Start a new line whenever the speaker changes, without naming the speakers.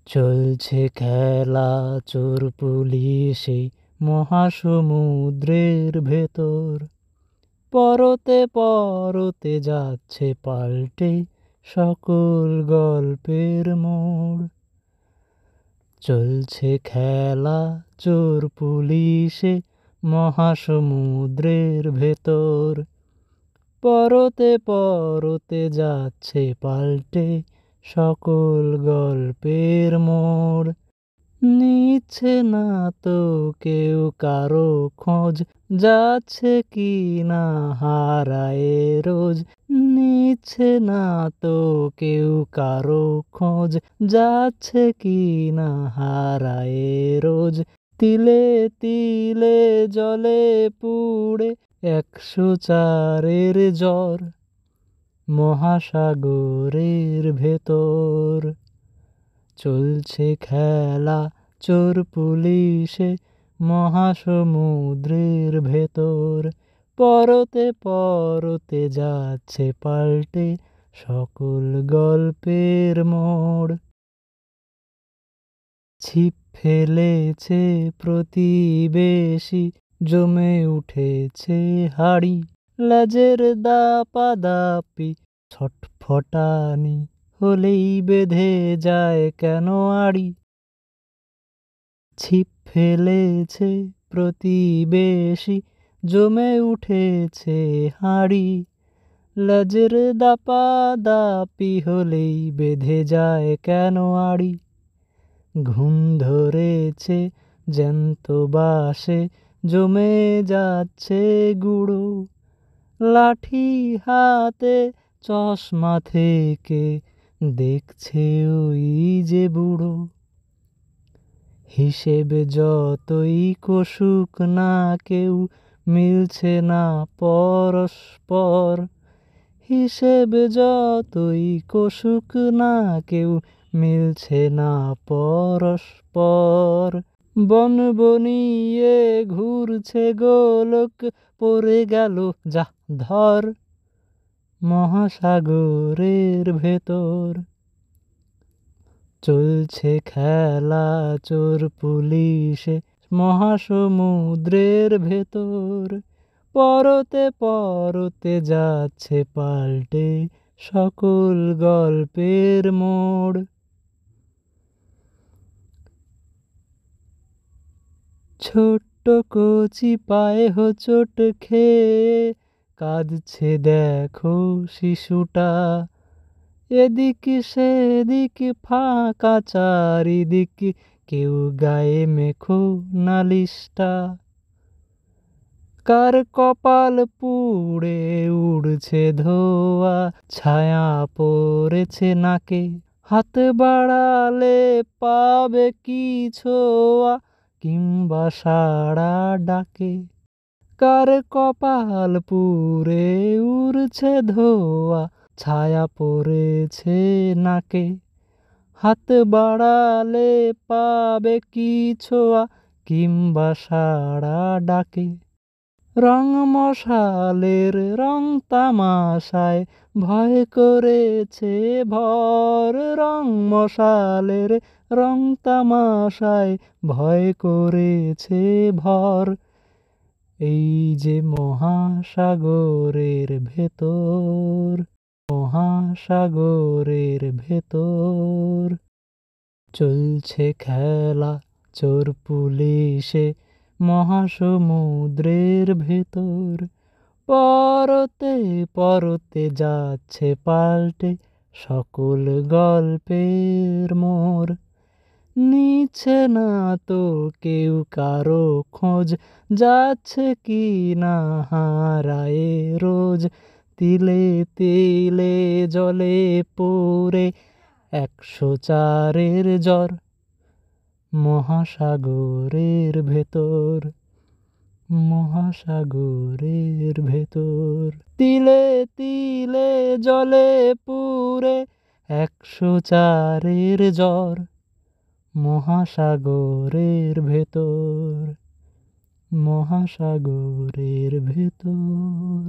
চলছে খেলা চোর পুলিশে মহাসমুদ্রের ভেতর। পরতে পরতে যাচ্ছে পাল্টে সকল গল্পের মোড়। চলছে খেলা চোর পুলিশে মহাসমুদ্রের ভেতর। পরতে পরতে যাচ্ছে পাল্টে সকল গল্পের মোড়। নিচ্ছে না তো কেউ কারো খোঁজ, যাচ্ছে কি না হারায়ে রোজ। নিচ্ছে না তো কেউ কারো খোঁজ, যাচ্ছে কি না হারায়ে রোজ। তিলে তিলে জলে পুড়ে 104-এর জ্বর মহাসাগরের ভেতর। চলছে খেলা চোর পুলিশে মহাসমুদ্রের ভেতর। পরতে পরতে যাচ্ছে পাল্টে সকল গল্পের মোড়। ছিপ ফেলেছে প্রতিবেশী, জমে উঠেছে হাড়ি। লেজের দাপাদাপি ছটফটানি হলেই বেঁধে যায় কেন আড়ি। ছিপ ফেলেছে প্রতিবেশী, জমে উঠেছে হাড়ি। লেজের দাপাদাপি হলেই বেঁধে যায় কেন আড়ি। ঘুম ধরেছে জ্যান্ত বাসে, জমে যাচ্ছে গুঁড়ো। লাঠি হাতে চশমা থেকে দেখছে ওই যে বুড়ো। হিসেব যতই কষুক না কেউ, মিলছে না পরস্পর। হিসেব যতই কষুক না কেউ, মিলছে না পরস্পর। বনবনিয়ে ঘুরছে গোলক, পড়ে গেল যা ধর মহাসাগরের ভেতর। চলছে খেলা চোর পুলিশে মহাসমুদ্রের ভেতর। পরতে পরতে যাচ্ছে পাল্টে সকল গল্পের মোড়। ছোট্ট কচি পায়ে হোঁচট খেয়ে কাঁদছে দেখো শিশুটা। এদিক সেদিক ফাঁকা চারিদিক, কেউ গায়ে মেখো নালিশটা। কার কপাল পুড়ে উড়ছে ধোয়া, ছায়া পড়েছে নাকে। হাত বাড়ালে পাবে কি ছোঁয়া, কিংবা সাড়া ডাকে। কার কপাল পুড়ে উড়ছে ধোয়া, ছায়া পড়েছে নাকে। হাত বাড়ালে পাবে কি ছোঁয়া, কিংবা সাড়া ডাকে। রং মশালের রং তামাশায় ভয় করেছে ভর। রং মশালের রং তামাশায় ভয় করেছে ভর। এই যে মহাসাগরের ভেতর, মহাসাগরের ভেতর। চলছে খেলা চোর পুলিশে মহাসমুদ্রের ভেতর। পরতে পরতে যাচ্ছে পাল্টে সকল গল্পের মোড়। নিচ্ছে না তো কেউ কারো খোঁজ, যাচ্ছে কি না হারায়ে রোজ। তিলে তিলে জলে পড়ে 104-এর জ্বর মহাসাগরের ভেতর, মহাসাগরের ভেতর। তিলে তিলে জলে পুড়ে 104-এর জ্বর মহাসাগরের ভেতর, মহাসাগরের ভেতর।